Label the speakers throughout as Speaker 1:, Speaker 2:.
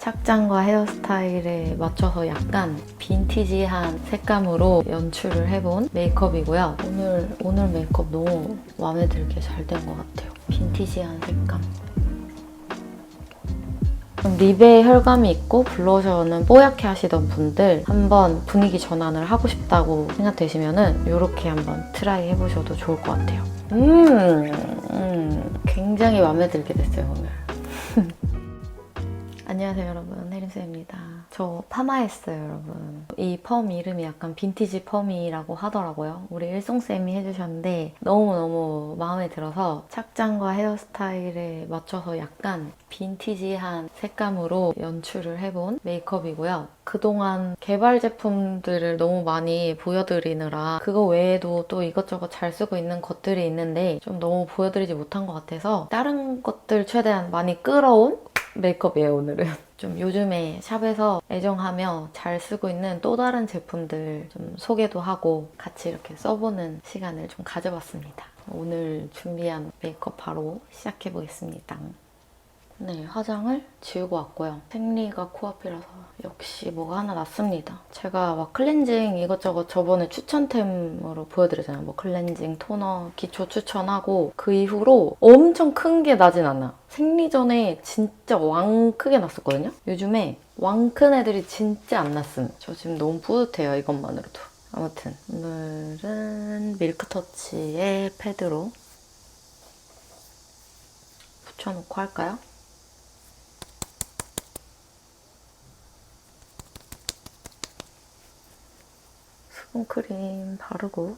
Speaker 1: 착장과 헤어스타일에 맞춰서 약간 빈티지한 색감으로 연출을 해본 메이크업이고요. 오늘 메이크업 너무 마음에 들게 잘 된 것 같아요. 빈티지한 색감. 좀 립에 혈감이 있고 블러셔는 뽀얗게 하시던 분들 한번 분위기 전환을 하고 싶다고 생각되시면은 이렇게 한번 트라이 해보셔도 좋을 것 같아요. 굉장히 마음에 들게 됐어요, 오늘. 안녕하세요 여러분, 혜림쌤입니다. 저 파마했어요 여러분. 이 펌 이름이 약간 빈티지 펌이라고 하더라고요. 우리 일송쌤이 해주셨는데 너무너무 마음에 들어서 착장과 헤어스타일에 맞춰서 약간 빈티지한 색감으로 연출을 해본 메이크업이고요. 그동안 개발 제품들을 너무 많이 보여드리느라 그거 외에도 또 이것저것 잘 쓰고 있는 것들이 있는데 좀 너무 보여드리지 못한 것 같아서 다른 것들 최대한 많이 끌어온 메이크업이에요 오늘은. 좀 요즘에 샵에서 애정하며 잘 쓰고 있는 또 다른 제품들 좀 소개도 하고 같이 이렇게 써보는 시간을 좀 가져봤습니다. 오늘 준비한 메이크업 바로 시작해 보겠습니다. 네, 화장을 지우고 왔고요. 생리가 코앞이라서 역시 뭐가 하나 났습니다. 제가 막 클렌징 이것저것 저번에 추천템으로 보여드렸잖아요. 뭐 클렌징, 토너, 기초 추천하고 그 이후로 엄청 큰 게 나진 않아. 생리 전에 진짜 왕 크게 났었거든요. 요즘에 왕 큰 애들이 진짜 안 났음. 저 지금 너무 뿌듯해요, 이것만으로도. 아무튼 오늘은 밀크터치의 패드로 붙여놓고 할까요? 수분크림 바르고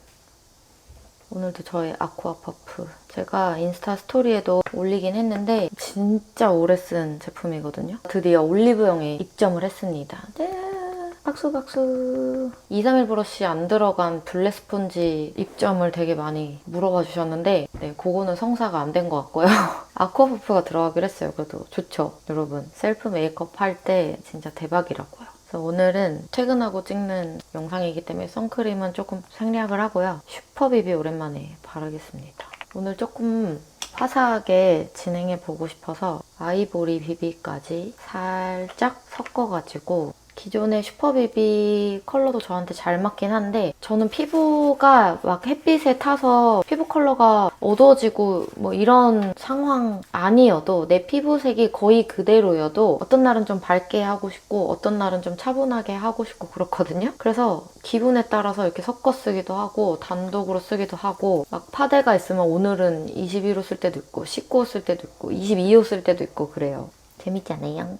Speaker 1: 오늘도 저의 아쿠아 퍼프 제가 인스타 스토리에도 올리긴 했는데 진짜 오래 쓴 제품이거든요. 드디어 올리브영에 입점을 했습니다. 짠! 박수 박수. 2, 3일 브러쉬 안 들어간 블랙 스폰지 입점을 되게 많이 물어봐 주셨는데 네, 그거는 성사가 안 된 것 같고요. 아쿠아 퍼프가 들어가기로 했어요. 그래도 좋죠. 여러분 셀프 메이크업 할 때 진짜 대박이라고요. 그래서 오늘은 퇴근하고 찍는 영상이기 때문에 선크림은 조금 생략을 하고요. 슈퍼비비 오랜만에 바르겠습니다. 오늘 조금 화사하게 진행해보고 싶어서 아이보리 비비까지 살짝 섞어가지고 기존의 슈퍼비비 컬러도 저한테 잘 맞긴 한데 저는 피부가 막 햇빛에 타서 피부 컬러가 어두워지고 뭐 이런 상황 아니어도 내 피부색이 거의 그대로여도 어떤 날은 좀 밝게 하고 싶고 어떤 날은 좀 차분하게 하고 싶고 그렇거든요. 그래서 기분에 따라서 이렇게 섞어 쓰기도 하고 단독으로 쓰기도 하고 막 파데가 있으면 오늘은 21호 쓸 때도 있고 19호 쓸 때도 있고 22호 쓸 때도 있고 그래요. 재밌지 않아요?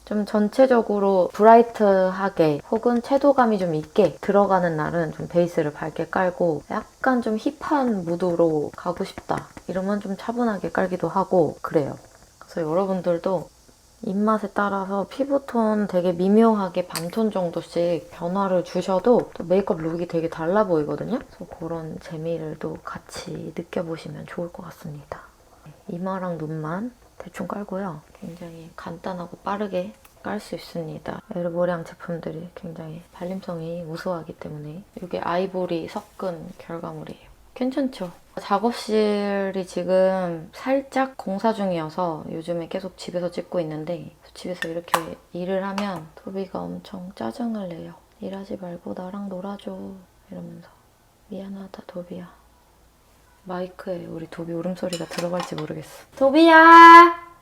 Speaker 1: 좀 전체적으로 브라이트하게 혹은 채도감이 좀 있게 들어가는 날은 좀 베이스를 밝게 깔고 약간 좀 힙한 무드로 가고 싶다 이러면 좀 차분하게 깔기도 하고 그래요. 그래서 여러분들도 입맛에 따라서 피부톤 되게 미묘하게 반톤 정도씩 변화를 주셔도 메이크업 룩이 되게 달라 보이거든요. 그래서 그런 재미를 또 같이 느껴보시면 좋을 것 같습니다. 이마랑 눈만 대충 깔고요. 굉장히 간단하고 빠르게 깔 수 있습니다. 에르보량 제품들이 굉장히 발림성이 우수하기 때문에 이게 아이보리 섞은 결과물이에요. 괜찮죠? 작업실이 지금 살짝 공사 중이어서 요즘에 계속 집에서 찍고 있는데 집에서 이렇게 일을 하면 도비가 엄청 짜증을 내요. 일하지 말고 나랑 놀아줘 이러면서 미안하다 도비야. 마이크에 우리 도비 울음소리가 들어갈지 모르겠어. 도비야!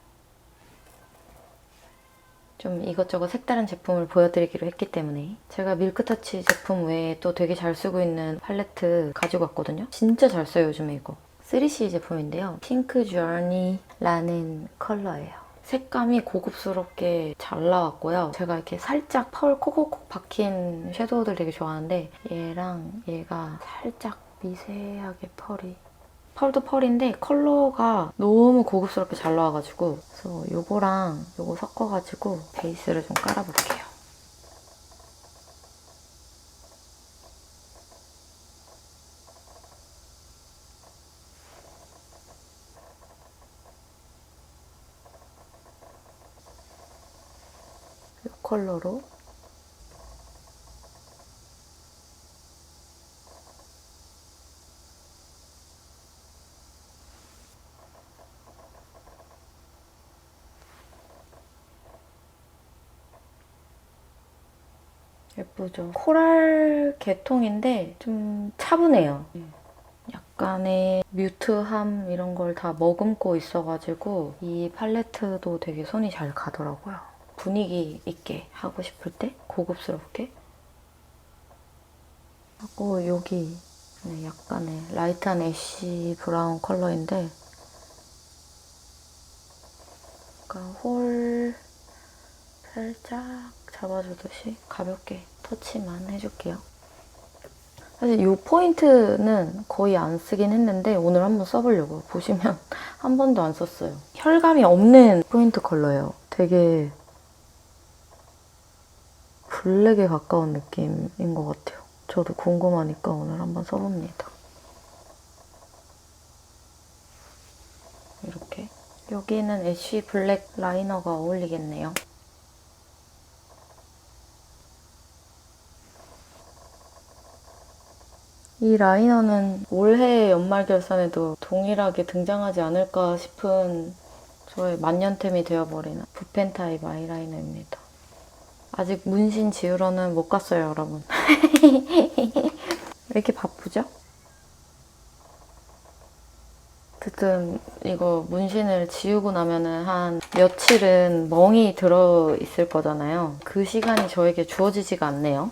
Speaker 1: 좀 이것저것 색다른 제품을 보여드리기로 했기 때문에 제가 밀크터치 제품 외에 또 되게 잘 쓰고 있는 팔레트 가지고 왔거든요. 진짜 잘 써요 요즘에 이거. 3C 제품인데요. 핑크 저니라는 컬러예요. 색감이 고급스럽게 잘 나왔고요. 제가 이렇게 살짝 펄 콕콕콕 박힌 섀도우들 되게 좋아하는데 얘랑 얘가 살짝 미세하게 펄도 펄인데 컬러가 너무 고급스럽게 잘 나와가지고 그래서 요거랑 요거 섞어가지고 베이스를 좀 깔아볼게요. 이 컬러로 예쁘죠? 코랄 계통인데 좀 차분해요. 약간의 뮤트함 이런 걸 다 머금고 있어가지고 이 팔레트도 되게 손이 잘 가더라고요. 분위기 있게 하고 싶을 때 고급스럽게 하고 여기 네, 약간의 라이트한 애쉬 브라운 컬러인데 약간 홀 살짝 잡아주듯이 가볍게 터치만 해줄게요. 사실 이 포인트는 거의 안 쓰긴 했는데 오늘 한번 써보려고요. 보시면 한 번도 안 썼어요. 혈감이 없는 포인트 컬러예요. 되게 블랙에 가까운 느낌인 것 같아요. 저도 궁금하니까 오늘 한번 써봅니다. 이렇게. 여기는 애쉬 블랙 라이너가 어울리겠네요. 이 라이너는 올해 연말 결산에도 동일하게 등장하지 않을까 싶은 저의 만년템이 되어버리는 붓펜 타입 아이라이너입니다. 아직 문신 지우러는 못 갔어요, 여러분. 왜 이렇게 바쁘죠? 어쨌든 이거 문신을 지우고 나면은 한 며칠은 멍이 들어있을 거잖아요. 그 시간이 저에게 주어지지가 않네요.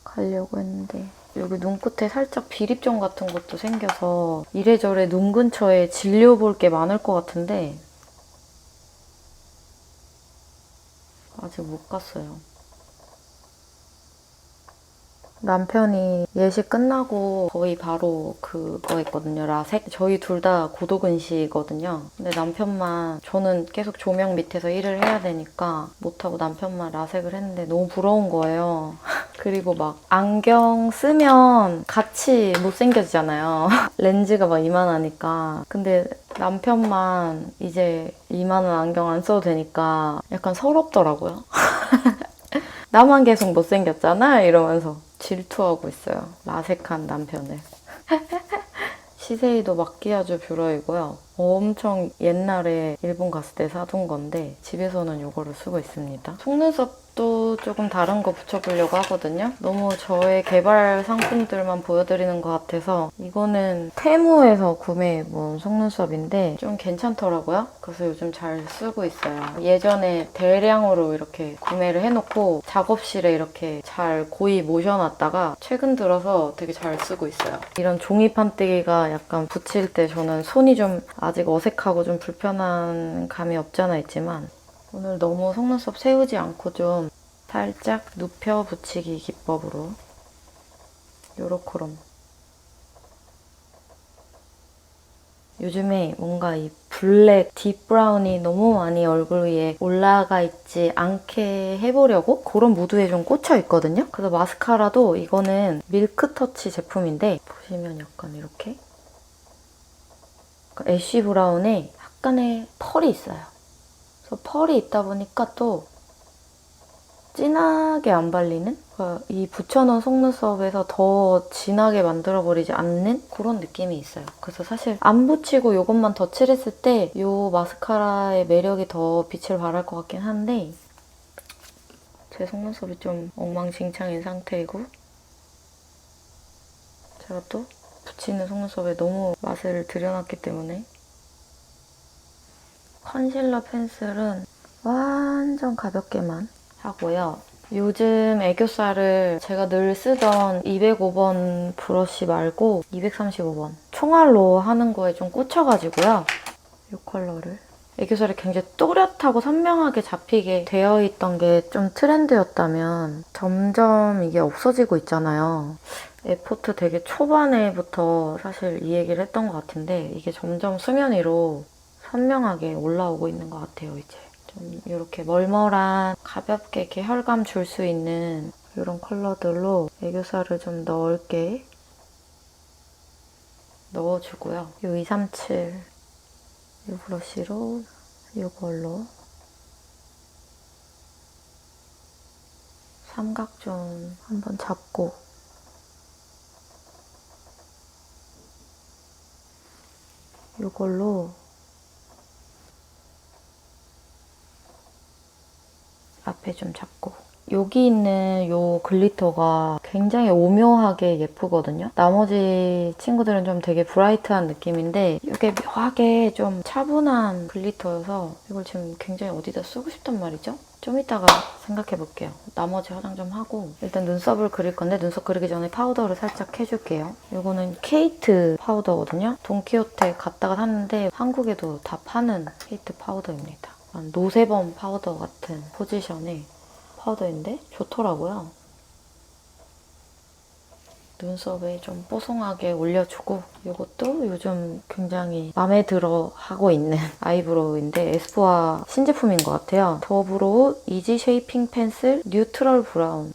Speaker 1: 가려고 했는데 여기 눈끝에 살짝 비립점 같은 것도 생겨서 이래저래 눈 근처에 질려볼 게 많을 것 같은데 아직 못 갔어요. 남편이 예식 끝나고 거의 바로 그거 했거든요. 라섹. 저희 둘 다 고도근시거든요. 근데 남편만 저는 계속 조명 밑에서 일을 해야 되니까 못하고 남편만 라섹을 했는데 너무 부러운 거예요. 그리고 막 안경 쓰면 같이 못생겨지잖아요. 렌즈가 막 이만하니까. 근데 남편만 이제 이만한 안경 안 써도 되니까 약간 서럽더라고요. 나만 계속 못생겼잖아 이러면서 질투하고 있어요. 라섹한 남편을. 시세이도 마키아주 뷰러이고요. 엄청 옛날에 일본 갔을 때 사둔 건데 집에서는 이거를 쓰고 있습니다. 속눈썹도 조금 다른 거 붙여보려고 하거든요. 너무 저의 개발 상품들만 보여드리는 것 같아서 이거는 테무에서 구매해본 속눈썹인데 좀 괜찮더라고요. 그래서 요즘 잘 쓰고 있어요. 예전에 대량으로 이렇게 구매를 해놓고 작업실에 이렇게 잘 고이 모셔놨다가 최근 들어서 되게 잘 쓰고 있어요. 이런 종이 판때기가 약간 붙일 때 저는 손이 좀 아직 어색하고 좀 불편한 감이 없지 않아 있지만 오늘 너무 속눈썹 세우지 않고 좀 살짝 눕혀 붙이기 기법으로 요렇게롬. 요즘에 뭔가 이 블랙 딥 브라운이 너무 많이 얼굴 위에 올라가 있지 않게 해보려고 그런 무드에 좀 꽂혀 있거든요. 그래서 마스카라도 이거는 밀크터치 제품인데 보시면 약간 이렇게 애쉬 브라운에 약간의 펄이 있어요. 그래서 펄이 있다 보니까 또 진하게 안 발리는? 그러니까 이 붙여놓은 속눈썹에서 더 진하게 만들어버리지 않는 그런 느낌이 있어요. 그래서 사실 안 붙이고 이것만 덧칠했을 때 이 마스카라의 매력이 더 빛을 발할 것 같긴 한데 제 속눈썹이 좀 엉망진창인 상태이고 제가 또 붙이는 속눈썹에 너무 맛을 들여놨기 때문에 컨실러 펜슬은 완전 가볍게만 하고요. 요즘 애교살을 제가 늘 쓰던 205번 브러쉬 말고 235번 총알로 하는 거에 좀 꽂혀가지고요. 이 컬러를 애교살이 굉장히 또렷하고 선명하게 잡히게 되어 있던 게 좀 트렌드였다면 점점 이게 없어지고 있잖아요. 에포트 되게 초반에부터 사실 이 얘기를 했던 것 같은데 이게 점점 수면 위로 선명하게 올라오고 있는 것 같아요, 이제. 좀 이렇게 멀멀한 가볍게 이렇게 혈감 줄 수 있는 이런 컬러들로 애교살을 좀 넓게 넣어주고요. 이 237 이 브러쉬로 이걸로 삼각존 한번 잡고 이걸로 앞에 좀 잡고 여기 있는 요 글리터가 굉장히 오묘하게 예쁘거든요. 나머지 친구들은 좀 되게 브라이트한 느낌인데 이게 묘하게 좀 차분한 글리터여서 이걸 지금 굉장히 어디다 쓰고 싶단 말이죠. 좀 이따가 생각해 볼게요. 나머지 화장 좀 하고 일단 눈썹을 그릴 건데 눈썹 그리기 전에 파우더를 살짝 해줄게요. 이거는 케이트 파우더거든요. 돈키호테 갔다가 샀는데 한국에도 다 파는 케이트 파우더입니다. 노세범 파우더 같은 포지션의 파우더인데 좋더라고요. 눈썹에 좀 뽀송하게 올려주고 이것도 요즘 굉장히 마음에 들어 하고 있는 아이브로우인데 에스쁘아 신제품인 것 같아요. 더브로우 이지 쉐이핑 펜슬 뉴트럴 브라운.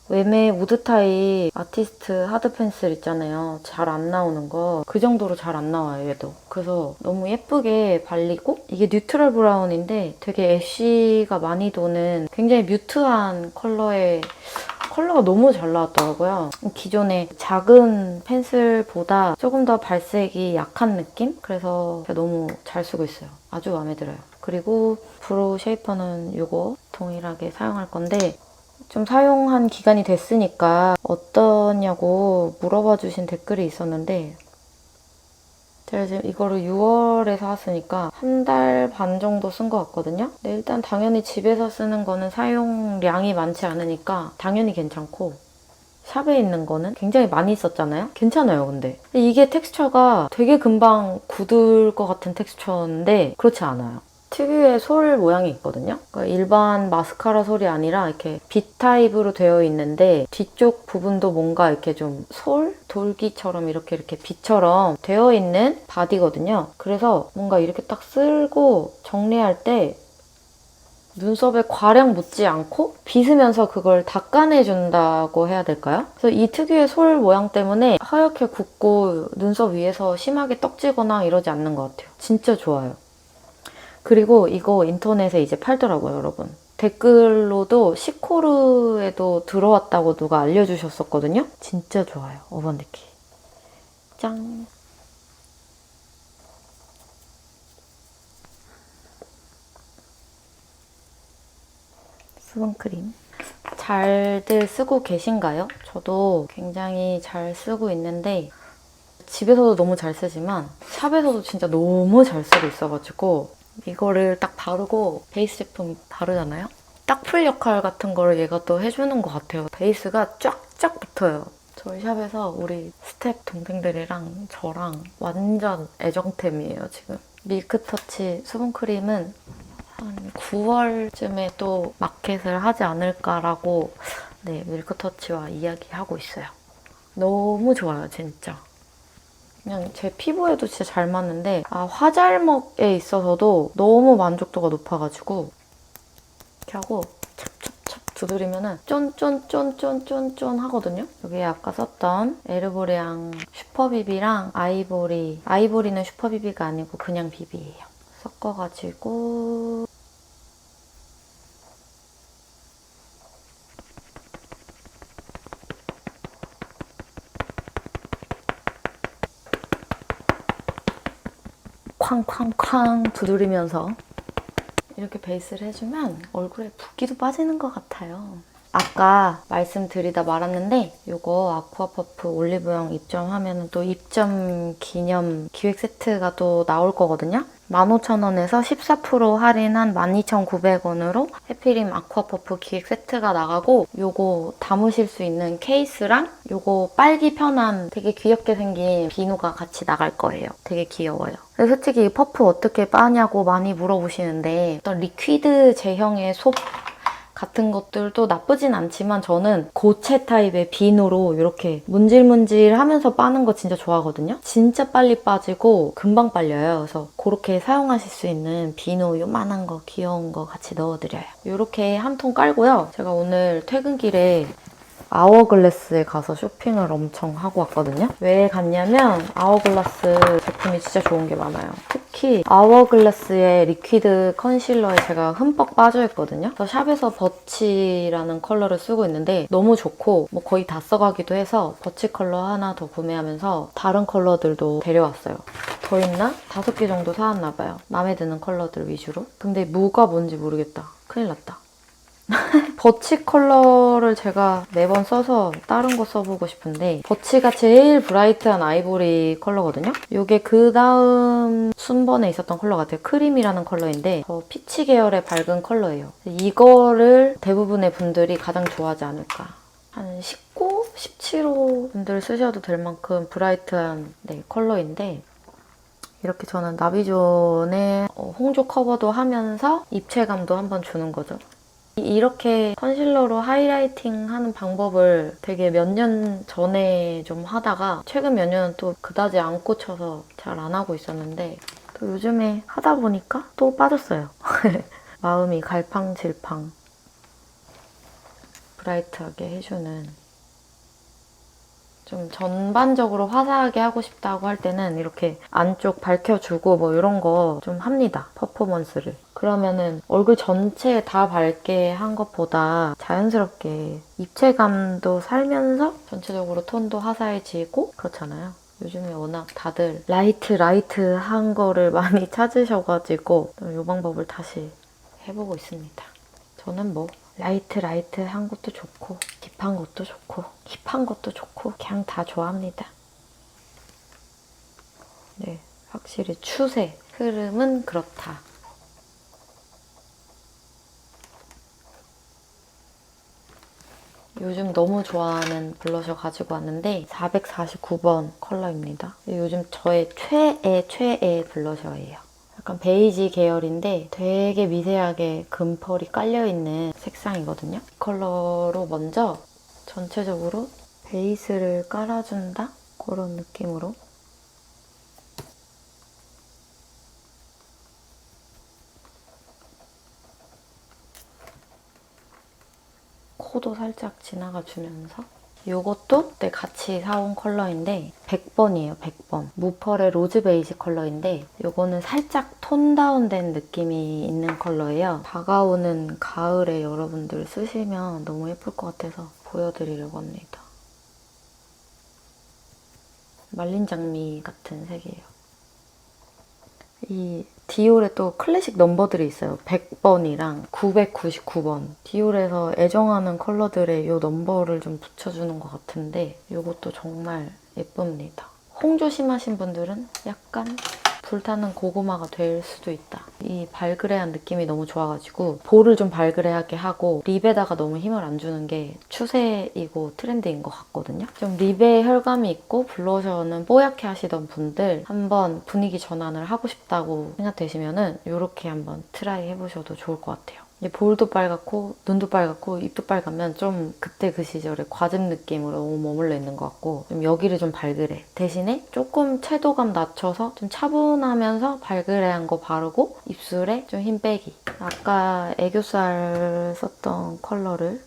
Speaker 1: 웸의 우드 타입 아티스트 하드 펜슬 있잖아요. 잘 안 나오는 거. 그 정도로 잘 안 나와요, 얘도. 그래서 너무 예쁘게 발리고 이게 뉴트럴 브라운인데 되게 애쉬가 많이 도는 굉장히 뮤트한 컬러가 너무 잘 나왔더라고요. 기존의 작은 펜슬보다 조금 더 발색이 약한 느낌? 그래서 너무 잘 쓰고 있어요. 아주 마음에 들어요. 그리고 브로우 쉐이퍼는 이거 동일하게 사용할 건데 좀 사용한 기간이 됐으니까 어떠냐고 물어봐 주신 댓글이 있었는데 제가 지금 이거를 6월에 샀으니까 한 달 반 정도 쓴 것 같거든요. 근데 일단 당연히 집에서 쓰는 거는 사용량이 많지 않으니까 당연히 괜찮고 샵에 있는 거는 굉장히 많이 썼잖아요? 괜찮아요, 근데 이게 텍스처가 되게 금방 굳을 것 같은 텍스처인데 그렇지 않아요. 특유의 솔 모양이 있거든요. 그러니까 일반 마스카라 솔이 아니라 이렇게 빗 타입으로 되어 있는데 뒤쪽 부분도 뭔가 이렇게 좀 솔? 돌기처럼 이렇게 빗처럼 되어 있는 바디거든요. 그래서 뭔가 이렇게 딱 쓸고 정리할 때 눈썹에 과량 묻지 않고 빗으면서 그걸 닦아내준다고 해야 될까요? 그래서 이 특유의 솔 모양 때문에 하얗게 굳고 눈썹 위에서 심하게 떡지거나 이러지 않는 것 같아요. 진짜 좋아요. 그리고 이거 인터넷에 이제 팔더라고요, 여러분. 댓글로도 시코르에도 들어왔다고 누가 알려주셨었거든요. 진짜 좋아요, 어반디키. 짠! 수분크림. 잘들 쓰고 계신가요? 저도 굉장히 잘 쓰고 있는데 집에서도 너무 잘 쓰지만 샵에서도 진짜 너무 잘 쓰고 있어가지고 이거를 딱 바르고 베이스 제품 바르잖아요? 딱 풀 역할 같은 거를 얘가 또 해주는 것 같아요. 베이스가 쫙쫙 붙어요. 저희 샵에서 우리 스텝 동생들이랑 저랑 완전 애정템이에요, 지금. 밀크터치 수분크림은 한 9월쯤에 또 마켓을 하지 않을까라고 네, 밀크터치와 이야기하고 있어요. 너무 좋아요, 진짜. 그냥 제 피부에도 진짜 잘 맞는데 화잘먹에 있어서도 너무 만족도가 높아가지고 이렇게 하고 찹찹찹 두드리면은 쫀쫀쫀쫀쫀쫀 하거든요. 여기에 아까 썼던 에르보레앙 슈퍼비비랑 아이보리는 슈퍼비비가 아니고 그냥 비비예요. 섞어가지고 쾅쾅쾅 두드리면서 이렇게 베이스를 해주면 얼굴에 붓기도 빠지는 것 같아요. 아까 말씀드리다 말았는데 이거 아쿠아퍼프 올리브영 입점하면 또 입점 기념 기획 세트가 또 나올 거거든요. 15,000원에서 14% 할인한 12,900원으로 해피림 아쿠아퍼프 기획 세트가 나가고 요거 담으실 수 있는 케이스랑 요거 빨기 편한 되게 귀엽게 생긴 비누가 같이 나갈 거예요. 되게 귀여워요. 근데 솔직히 이 퍼프 어떻게 빠냐고 많이 물어보시는데 어떤 리퀴드 제형의 솝 같은 것들도 나쁘진 않지만 저는 고체 타입의 비누로 이렇게 문질문질 하면서 빠는 거 진짜 좋아하거든요. 진짜 빨리 빠지고 금방 빨려요. 그래서 그렇게 사용하실 수 있는 비누 요만한 거 귀여운 거 같이 넣어드려요. 이렇게 한 통 깔고요. 제가 오늘 퇴근길에 아워글래스에 가서 쇼핑을 엄청 하고 왔거든요. 왜 갔냐면 아워글라스 제품이 진짜 좋은 게 많아요. 특히 아워글래스의 리퀴드 컨실러에 제가 흠뻑 빠져있거든요. 그래서 샵에서 버치라는 컬러를 쓰고 있는데 너무 좋고 뭐 거의 다 써가기도 해서 버치 컬러 하나 더 구매하면서 다른 컬러들도 데려왔어요. 더 있나? 5개 정도 사왔나봐요. 마음에 드는 컬러들 위주로. 근데 뭐가 뭔지 모르겠다. 큰일 났다. 버치 컬러를 제가 매번 써서 다른 거 써보고 싶은데 버치가 제일 브라이트한 아이보리 컬러거든요. 이게 그 다음 순번에 있었던 컬러 같아요. 크림이라는 컬러인데 피치 계열의 밝은 컬러예요. 이거를 대부분의 분들이 가장 좋아하지 않을까. 한 19, 17호 분들 쓰셔도 될 만큼 브라이트한 컬러인데 이렇게 저는 나비존의 홍조 커버도 하면서 입체감도 한번 주는 거죠. 이렇게 컨실러로 하이라이팅 하는 방법을 되게 몇 년 전에 좀 하다가 최근 몇 년은 또 그다지 안 꽂혀서 잘 안 하고 있었는데 또 요즘에 하다 보니까 또 빠졌어요. 마음이 갈팡질팡 브라이트하게 해주는 좀 전반적으로 화사하게 하고 싶다고 할 때는 이렇게 안쪽 밝혀주고 뭐 이런 거 좀 합니다. 퍼포먼스를. 그러면은 얼굴 전체에 다 밝게 한 것보다 자연스럽게 입체감도 살면서 전체적으로 톤도 화사해지고 그렇잖아요. 요즘에 워낙 다들 라이트한 거를 많이 찾으셔가지고 이 방법을 다시 해보고 있습니다. 저는 뭐 라이트한 것도 좋고 딥한 것도 좋고 힙한 것도 좋고 그냥 다 좋아합니다. 네, 확실히 추세, 흐름은 그렇다. 요즘 너무 좋아하는 블러셔 가지고 왔는데 449번 컬러입니다. 요즘 저의 최애 블러셔예요. 약간 베이지 계열인데 되게 미세하게 금펄이 깔려있는 색상이거든요. 이 컬러로 먼저 전체적으로 베이스를 깔아준다? 그런 느낌으로 코도 살짝 지나가주면서 이것도 그때 같이 사온 컬러인데 100번이에요. 100번. 무펄의 로즈 베이지 컬러인데 이거는 살짝 톤 다운된 느낌이 있는 컬러예요. 다가오는 가을에 여러분들 쓰시면 너무 예쁠 것 같아서 보여드리려고 합니다. 말린 장미 같은 색이에요. 이 디올에 또 클래식 넘버들이 있어요. 100번이랑 999번. 디올에서 애정하는 컬러들의 이 넘버를 좀 붙여주는 것 같은데 이것도 정말 예쁩니다. 홍조 심하신 분들은 약간 불타는 고구마가 될 수도 있다. 이 발그레한 느낌이 너무 좋아가지고 볼을 좀 발그레하게 하고 립에다가 너무 힘을 안 주는 게 추세이고 트렌드인 것 같거든요. 좀 립에 혈감이 있고 블러셔는 뽀얗게 하시던 분들 한번 분위기 전환을 하고 싶다고 생각되시면 이렇게 한번 트라이 해보셔도 좋을 것 같아요. 볼도 빨갛고 눈도 빨갛고 입도 빨갛면 좀 그때 그 시절에 과즙 느낌으로 너무 머물러 있는 것 같고 좀 여기를 좀 발그레 대신에 조금 채도감 낮춰서 좀 차분하면서 발그레한 거 바르고 입술에 좀 힘 빼기. 아까 애교살 썼던 컬러를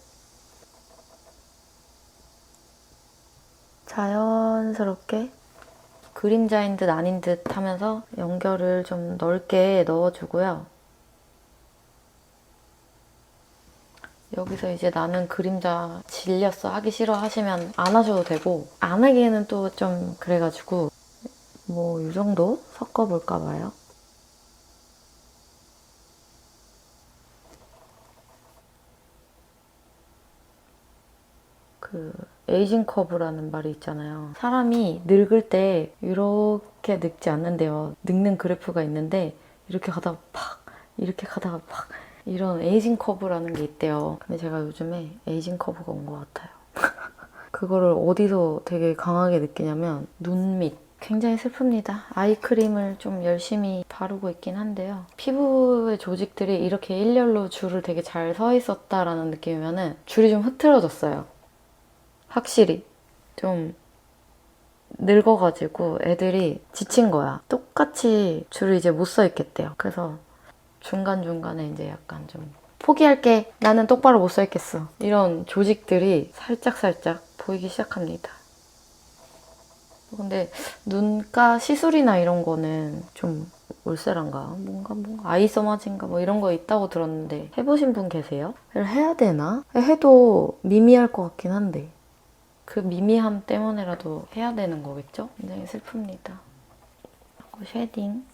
Speaker 1: 자연스럽게 그림자인 듯 아닌 듯 하면서 연결을 좀 넓게 넣어주고요. 여기서 이제 나는 그림자 질렸어 하기 싫어 하시면 안 하셔도 되고 안 하기에는 또 좀 그래가지고 뭐 이 정도 섞어볼까 봐요. 그 에이징 커브라는 말이 있잖아요. 사람이 늙을 때 이렇게 늙지 않는데요. 늙는 그래프가 있는데 이렇게 가다가 팍 이렇게 가다가 팍 이런 에이징 커브라는 게 있대요. 근데 제가 요즘에 에이징 커브가 온 것 같아요. 그거를 어디서 되게 강하게 느끼냐면 눈 밑. 굉장히 슬픕니다. 아이크림을 좀 열심히 바르고 있긴 한데요. 피부의 조직들이 이렇게 일렬로 줄을 되게 잘 서 있었다라는 느낌이면 줄이 좀 흐트러졌어요. 확실히. 좀 늙어가지고 애들이 지친 거야. 똑같이 줄을 이제 못 서 있겠대요. 그래서 중간중간에 이제 약간 좀 포기할게. 나는 똑바로 못 서 있겠어. 이런 조직들이 살짝살짝 보이기 시작합니다. 근데 눈가 시술이나 이런 거는 좀 울세란가 뭔가 아이서마진가 뭐 이런 거 있다고 들었는데 해보신 분 계세요? 해야 되나? 해도 미미할 것 같긴 한데 그 미미함 때문에라도 해야 되는 거겠죠? 굉장히 슬픕니다. 그리고 쉐딩.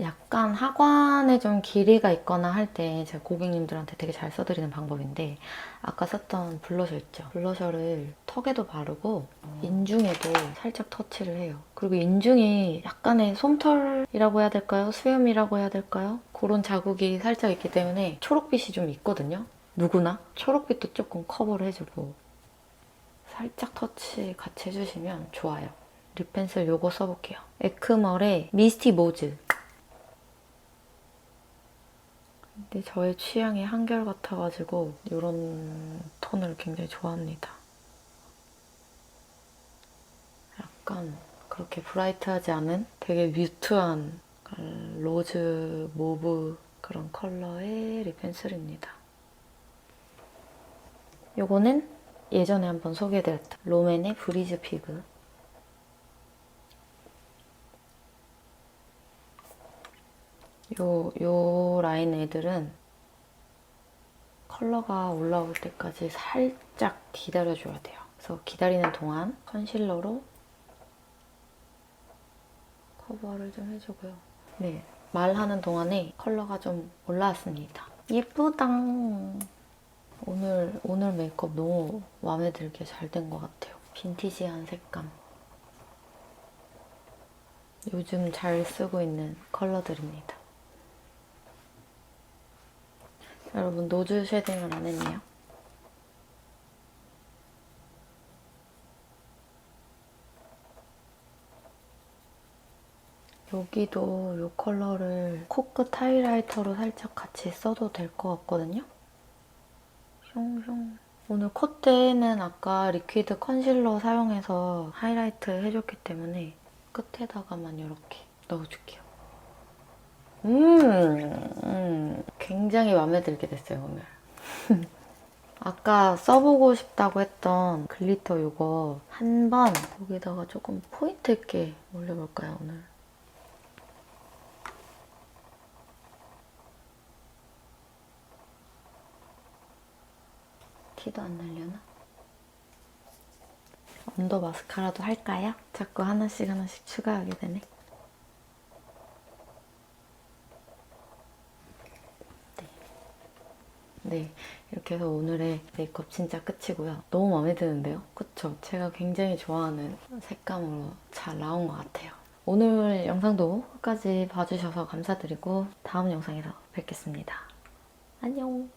Speaker 1: 약간 하관에 좀 길이가 있거나 할 때 제가 고객님들한테 되게 잘 써드리는 방법인데 아까 썼던 블러셔 있죠? 블러셔를 턱에도 바르고 인중에도 살짝 터치를 해요. 그리고 인중이 약간의 솜털이라고 해야 될까요? 수염이라고 해야 될까요? 그런 자국이 살짝 있기 때문에 초록빛이 좀 있거든요? 누구나? 초록빛도 조금 커버를 해주고 살짝 터치 같이 해주시면 좋아요. 립 펜슬 요거 써볼게요. 에크멀의 미스티 모즈. 근데 저의 취향이 한결같아가지고 이런 톤을 굉장히 좋아합니다. 약간 그렇게 브라이트하지 않은 되게 뮤트한 로즈, 모브 그런 컬러의 립 펜슬입니다. 요거는 예전에 한번 소개해드렸던 롬앤의 브리즈 피그. 요 라인 애들은 컬러가 올라올 때까지 살짝 기다려줘야 돼요. 그래서 기다리는 동안 컨실러로 커버를 좀 해주고요. 네, 말하는 동안에 컬러가 좀 올라왔습니다. 예쁘다. 오늘 메이크업 너무 마음에 들게 잘 된 것 같아요. 빈티지한 색감. 요즘 잘 쓰고 있는 컬러들입니다. 여러분 노즈 쉐딩을 안 했네요. 여기도 이 컬러를 코끝 하이라이터로 살짝 같이 써도 될 것 같거든요. 숑숑. 오늘 콧대는 아까 리퀴드 컨실러 사용해서 하이라이트 해줬기 때문에 끝에다가만 이렇게 넣어줄게요. 굉장히 마음에 들게 됐어요, 오늘. 아까 써보고 싶다고 했던 글리터 이거 한 번 여기다가 조금 포인트 있게 올려볼까요, 오늘? 티도 안 날려나? 언더 마스카라도 할까요? 자꾸 하나씩 추가하게 되네. 네, 이렇게 해서 오늘의 메이크업 진짜 끝이고요. 너무 마음에 드는데요? 그쵸? 제가 굉장히 좋아하는 색감으로 잘 나온 것 같아요. 오늘 영상도 끝까지 봐주셔서 감사드리고 다음 영상에서 뵙겠습니다. 안녕!